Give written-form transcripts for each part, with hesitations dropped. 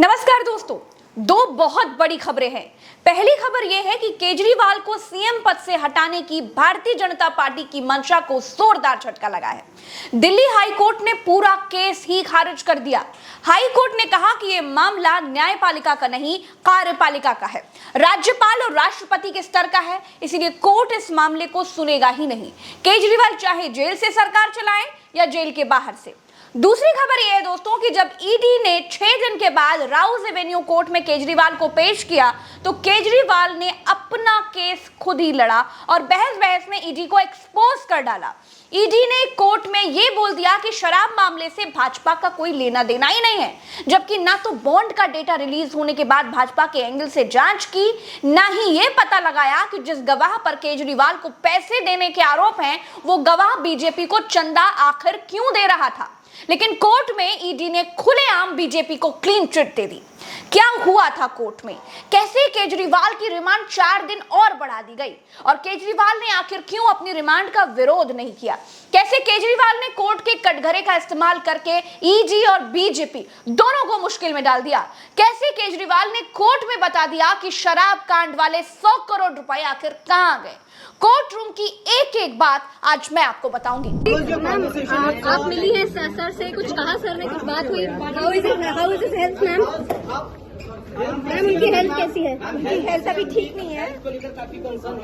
नमस्कार दोस्तों, दो बहुत बड़ी खबरें हैं। पहली खबर यह है कि केजरीवाल को सीएम पद से हटाने की भारतीय जनता पार्टी की मंशा को जोरदार झटका लगा है। दिल्ली हाई कोर्ट ने पूरा केस ही खारिज कर दिया। हाई कोर्ट ने कहा कि यह मामला न्यायपालिका का नहीं, कार्यपालिका का है। राज्यपाल और राष्ट्रपति के स्तर का है, इसीलिए कोर्ट इस मामले को सुनेगा ही नहीं। केजरीवाल चाहे जेल से सरकार चलाएं या जेल के बाहर से। दूसरी खबर यह है दोस्तों कि जब ईडी ने 6 दिन के बाद राउज एवेन्यू कोर्ट में केजरीवाल को पेश किया तो केजरीवाल ने अपना केस खुद ही लड़ा और बहस में ईडी को एक्सपोज कर डाला। ईडी ने कोर्ट में यह बोल दिया कि शराब मामले से भाजपा का कोई लेना देना ही नहीं है, जबकि ना तो बॉन्ड का डेटा रिलीज होने के बाद भाजपा के एंगल से जांच की, ना ही यह पता लगाया कि जिस गवाह पर केजरीवाल को पैसे देने के आरोप हैं वो गवाह बीजेपी को चंदा आखिर क्यों दे रहा था। लेकिन कोर्ट में ईडी ने खुलेआम बीजेपी को क्लीन चिट दे दी। क्या हुआ था कोर्ट में, कैसे केजरीवाल की रिमांड 4 दिन और बढ़ा दी गई और केजरीवाल ने आखिर क्यों अपनी रिमांड का विरोध नहीं किया, कैसे केजरीवाल ने कोर्ट के कटघरे का इस्तेमाल करके ईडी और बीजेपी दोनों को मुश्किल में डाल दिया, कैसे केजरीवाल ने कोर्ट में बता दिया कि शराब कांड वाले 100 करोड़ रुपए आखिर कहां गए। कोर्ट रूम की एक एक बात आज मैं आपको बताऊंगी। आप मिली है सर से, कुछ कहा सर ने, कुछ बात हुई? How is his health ma'am? Ma'am उनकी हेल्थ कैसी है? उनकी हेल्थ अभी ठीक नहीं है।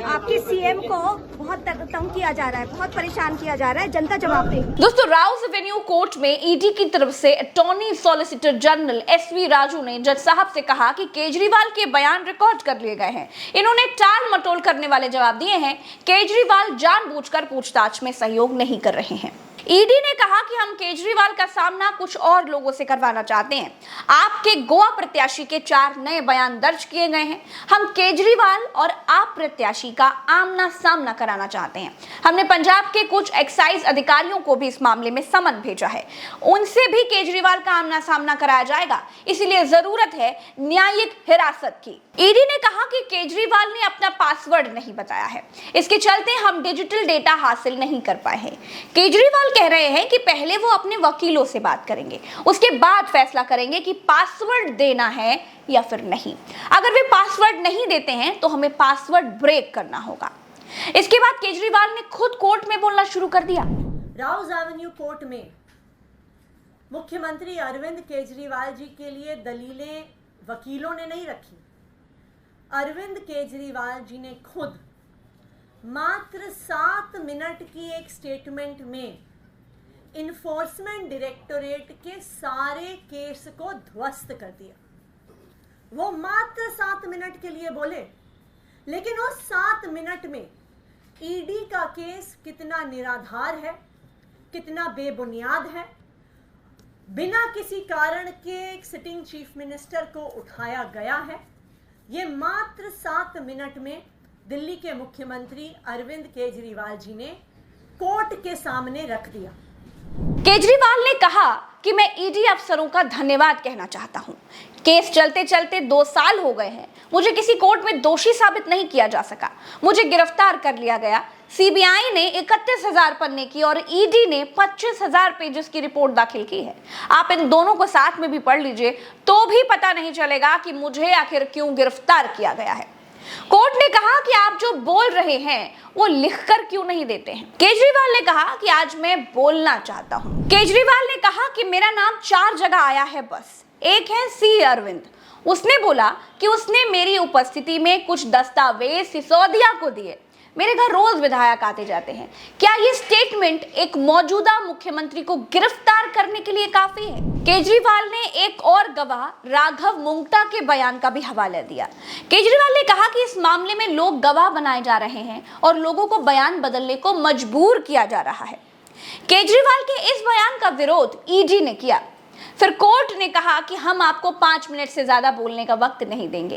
आपके सीएम को बहुत तंग किया जा रहा है, बहुत परेशान किया जा रहा है, जनता जवाब देगी। दोस्तों, राउज एवेन्यू कोर्ट में ईडी की तरफ से attorney solicitor general S V Raju ने जज साहब से कहा कि केजरीवाल के बयान रिकॉर्ड कर लिए गए हैं। इन्होंने टाल मटोल करने वाले जवाब दिए हैं। केजरीवाल जानबूझकर पूछताछ में सहयोग नहीं कर रहे हैं। ईडी ने कहा कि हम केजरीवाल का सामना कुछ और लोगों से करवाना चाहते हैं। आपके गोवा प्रत्याशी के 4 नए बयान दर्ज किए गए हैं। हम केजरीवाल और आप प्रत्याशी का आमना सामना कराना चाहते हैं। हमने पंजाब के कुछ एक्साइज अधिकारियों को भी इस मामले में समन भेजा है। उनसे भी केजरीवाल का आमना सामना कराया जाएगा, इसीलिए जरूरत है न्यायिक हिरासत की। ईडी ने कहा कि केजरीवाल ने अपना पासवर्ड नहीं बताया है, इसके चलते हम डिजिटल डेटा हासिल नहीं कर पाए हैं। केजरीवाल कह रहे हैं कि पहले वो अपने वकीलों से बात करेंगे, उसके बाद फैसला करेंगे कि पासवर्ड देना है या फिर नहीं। अगर वे पासवर्ड नहीं देते हैं तो हमें पासवर्ड ब्रेक करना होगा। इसके बाद केजरीवाल ने खुद कोर्ट में बोलना शुरू कर दिया। राउज एवेन्यू कोर्ट में मुख्यमंत्री अरविंद केजरीवाल जी के लिए दलीलें वकीलों ने नहीं रखी। अरविंद केजरीवाल जी ने खुद मात्र 7 मिनट की एक स्टेटमेंट में इन्फोर्समेंट डायरेक्टोरेट के सारे केस को ध्वस्त कर दिया। वो मात्र 7 मिनट के लिए बोले, लेकिन उस 7 मिनट में ईडी का केस कितना निराधार है, कितना बेबुनियाद है, बिना किसी कारण के एक सिटिंग चीफ मिनिस्टर को उठाया गया है, ये मात्र 7 मिनट में दिल्ली के मुख्यमंत्री अरविंद केजरीवाल जी ने कोर्ट के सामने रख दिया। केजरीवाल ने कहा कि मैं ईडी अफसरों का धन्यवाद कहना चाहता हूं। केस चलते चलते 2 साल हो गए हैं, मुझे किसी कोर्ट में दोषी साबित नहीं किया जा सका, मुझे गिरफ्तार कर लिया गया। सीबीआई ने 31,000 पन्ने की और ईडी ने 25,000 पेजेस की रिपोर्ट दाखिल की है। आप इन दोनों को साथ में भी पढ़ लीजिए तो भी पता नहीं चलेगा कि मुझे आखिर क्यों गिरफ्तार किया गया है। कोर्ट ने कहा कि आप जो बोल रहे हैं वो लिखकर क्यों नहीं देते हैं। केजरीवाल ने कहा कि आज मैं बोलना चाहता हूं। केजरीवाल ने कहा कि मेरा नाम 4 जगह आया है, बस एक है सी अरविंद। उसने बोला कि उसने मेरी उपस्थिति में कुछ दस्तावेज सिसोदिया को दिए। मेरे घर रोज विधायक आते जाते हैं। क्या ये स्टेटमेंट एक मौजूदा मुख्यमंत्री को गिरफ्तार करने के लिए काफी है? केजरीवाल ने एक और गवाह राघव मुंगता के बयान का भी हवाला दिया। केजरीवाल ने कहा कि इस मामले में लोग गवाह बनाए जा रहे हैं और लोगों को बयान बदलने को मजबूर किया जा रहा है। केजरीवाल के इस बयान का विरोध ईडी ने किया। फिर कोर्ट ने कहा कि हम आपको 5 मिनट से ज्यादा बोलने का वक्त नहीं देंगे।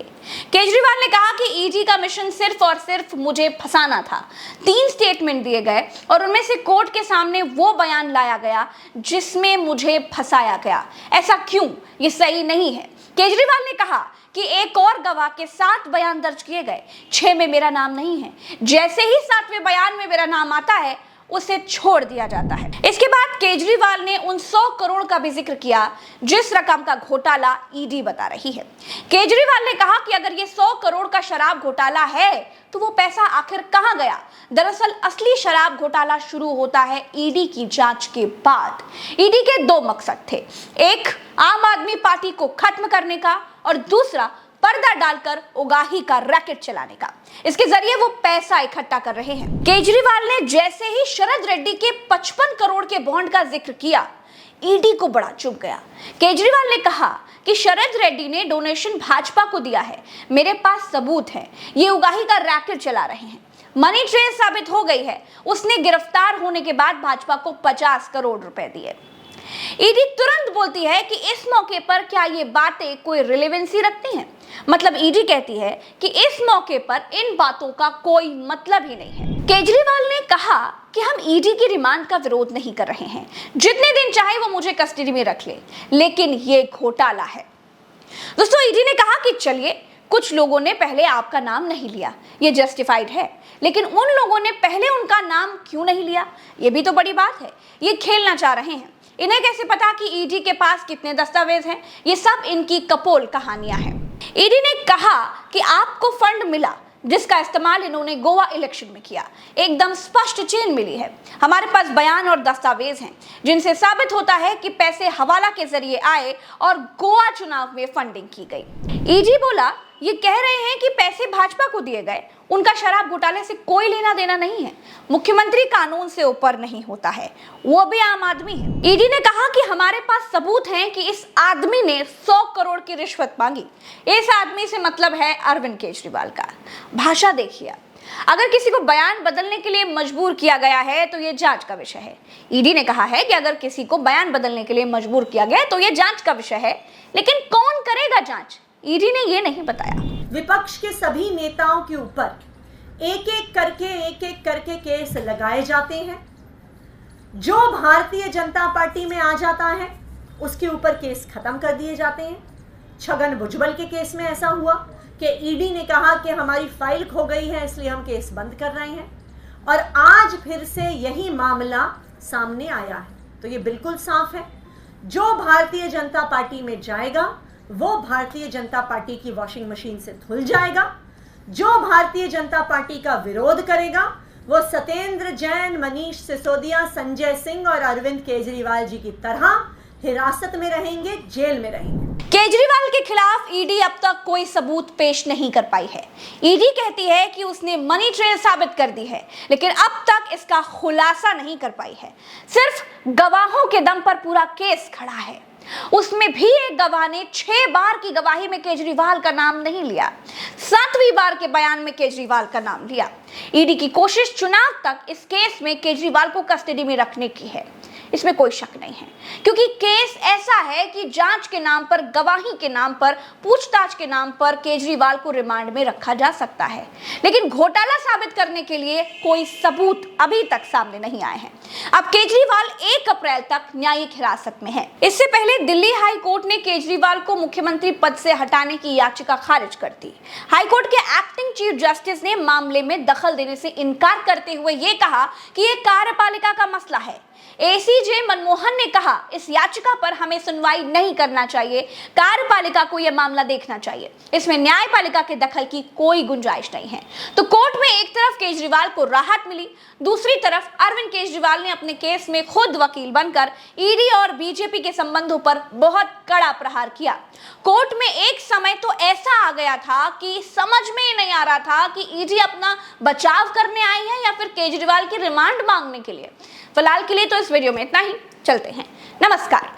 केजरीवाल ने कहा कि ईडी का मिशन सिर्फ और सिर्फ मुझे फंसाना था। 3 स्टेटमेंट दिए गए और उनमें से कोर्ट के सामने वो बयान लाया गया जिसमें मुझे फंसाया गया। ऐसा क्यों? ये सही नहीं है। केजरीवाल ने कहा कि एक और गवाह के 7 बयान दर्ज किए गए, 6 में मेरा नाम नहीं है। जैसे ही 7वें बयान में मेरा नाम आता है उसे छोड़ दिया जाता है। इसके बाद केजरीवाल ने उन 100 करोड़ का भी जिक्र किया जिस रकम का घोटाला ईडी बता रही है। केजरीवाल ने कहा कि अगर ये 100 करोड़ का शराब घोटाला है तो वो पैसा आखिर कहां गया। दरअसल असली शराब घोटाला शुरू होता है ईडी की जांच के बाद। ईडी के 2 मकसद थे, एक आम आदमी पार्टी को खत्म करने का और दूसरा पर्दा डालकर उगाही का रैकेट चलाने का। इसके जरिए वो पैसा इकट्ठा कर रहे हैं। केजरीवाल ने जैसे ही शरद रेड्डी के 55 करोड़ के बॉन्ड का जिक्र किया, ईडी को बड़ा चुभ गया। केजरीवाल ने कहा कि शरद रेड्डी ने डोनेशन भाजपा को दिया है, मेरे पास सबूत है, ये उगाही का रैकेट चला रहे हैं। मनी ट्रेल साबित हो गई है। उसने गिरफ्तार होने के बाद भाजपा को 50 करोड़ रुपए दिए। ईडी तुरंत बोलती है कि इस मौके पर क्या ये बातें कोई रिलेवेंसी रखती हैं? मतलब ईडी कहती है कि इस मौके पर इन बातों का कोई मतलब ही नहीं है। केजरीवाल ने कहा कि हम ईडी की रिमांड का विरोध नहीं कर रहे हैं, जितने दिन चाहे वो मुझे कस्टडी में रख ले, लेकिन ये घोटाला है। दोस्तों, ईडी ने कहा कि चलिए, कुछ लोगों ने पहले आपका नाम नहीं लिया, ये जस्टिफाइड है, लेकिन उन लोगों ने पहले उनका नाम क्यों नहीं लिया, ये भी तो बड़ी बात है। ये खेलना चाह रहे हैं। इन्हें कैसे पता कि ईडी के पास कितने दस्तावेज हैं? ये सब इनकी कपोल कहानियां हैं। ईडी ने कहा कि आपको फंड मिला जिसका इस्तेमाल इन्होंने गोवा इलेक्शन में किया। एकदम स्पष्ट चेन मिली है। हमारे पास बयान और दस्तावेज हैं जिनसे साबित होता है कि पैसे हवाला के जरिए आए और गोवा चुनाव में फंडिंग की गई। ईडी बोला, ये कह रहे हैं कि पैसे भाजपा को दिए गए, उनका शराब घोटाले से कोई लेना देना नहीं है। मुख्यमंत्री कानून से ऊपर नहीं होता है, वो भी आम आदमी है। ईडी ने कहा कि हमारे पास सबूत हैं कि इस आदमी ने 100 करोड़ की रिश्वत मांगी। इस आदमी से मतलब है अरविंद केजरीवाल का। भाषा देखिए, अगर किसी को बयान बदलने के लिए मजबूर किया गया है तो ये जांच का विषय है। ईडी ने कहा है कि अगर किसी को बयान बदलने के लिए मजबूर किया गया तो ये जांच का विषय है, लेकिन कौन करेगा जांच, ईडी ने ये नहीं बताया। विपक्ष के सभी नेताओं के ऊपर एक एक करके केस लगाए जाते हैं। जो भारतीय जनता पार्टी में आ जाता है उसके ऊपर केस खत्म कर दिए जाते हैं। छगन भुजबल के केस में ऐसा हुआ कि ईडी ने कहा कि हमारी फाइल खो गई है इसलिए हम केस बंद कर रहे हैं, और आज फिर से यही मामला सामने आया है। तो ये बिल्कुल साफ है, जो भारतीय जनता पार्टी में जाएगा वो भारतीय जनता पार्टी की वॉशिंग मशीन से धुल जाएगा। जो भारतीय जनता पार्टी का विरोध करेगा वो सत्येंद्र जैन, मनीष सिसोदिया, संजय सिंह और अरविंद केजरीवाल जी की तरह हिरासत में रहेंगे, जेल में रहेंगे। केजरीवाल के खिलाफ ईडी अब तक कोई सबूत पेश नहीं कर पाई है। ईडी कहती है कि उसने मनी ट्रेल साबित कर दी है, लेकिन अब तक इसका खुलासा नहीं कर पाई है। सिर्फ गवाहों के दम पर पूरा केस खड़ा है। उसमें भी एक गवाह ने 6 बार की गवाही में केजरीवाल का नाम नहीं लिया, 7वीं बार के बयान में केजरीवाल का नाम लिया। ईडी की कोशिश चुनाव तक इस केस में केजरीवाल को कस्टडी में रखने की है, इसमें कोई शक नहीं है, क्योंकि केस ऐसा है कि जांच के नाम पर, गवाही के नाम पर, पूछताछ के नाम पर केजरीवाल को रिमांड में रखा जा सकता है, लेकिन घोटाला साबित करने के लिए कोई सबूत अभी तक सामने नहीं आए हैं। अब केजरीवाल 1 अप्रैल तक न्यायिक हिरासत में है। इससे पहले दिल्ली हाई कोर्ट ने केजरीवाल को मुख्यमंत्री पद से हटाने की याचिका खारिज कर दी। हाई कोर्ट के एक्टिंग चीफ जस्टिस ने मामले में दखल देने से इनकार करते हुए ये कहा कि यह कार्यपालिका का मसला है। एसीजे मनमोहन ने कहा, इस याचिका पर हमें सुनवाई नहीं करना चाहिए, कार्यपालिका को यह मामला देखना चाहिए, इसमें न्यायपालिका के दखल की कोई गुंजाइश नहीं है। तो कोर्ट में एक तरफ केजरीवाल को राहत मिली, दूसरी तरफ अरविंद केजरीवाल ने अपने केस में खुद वकील बनकर ईडी और बीजेपी के संबंधों पर बहुत कड़ा प्रहार किया। कोर्ट में एक समय तो ऐसा आ गया था कि समझ में ही नहीं आ रहा था कि ईडी अपना बचाव करने आई है या फिर केजरीवाल की रिमांड मांगने के लिए। फिलहाल के लिए तो इस वीडियो में इतना ही। चलते हैं, नमस्कार।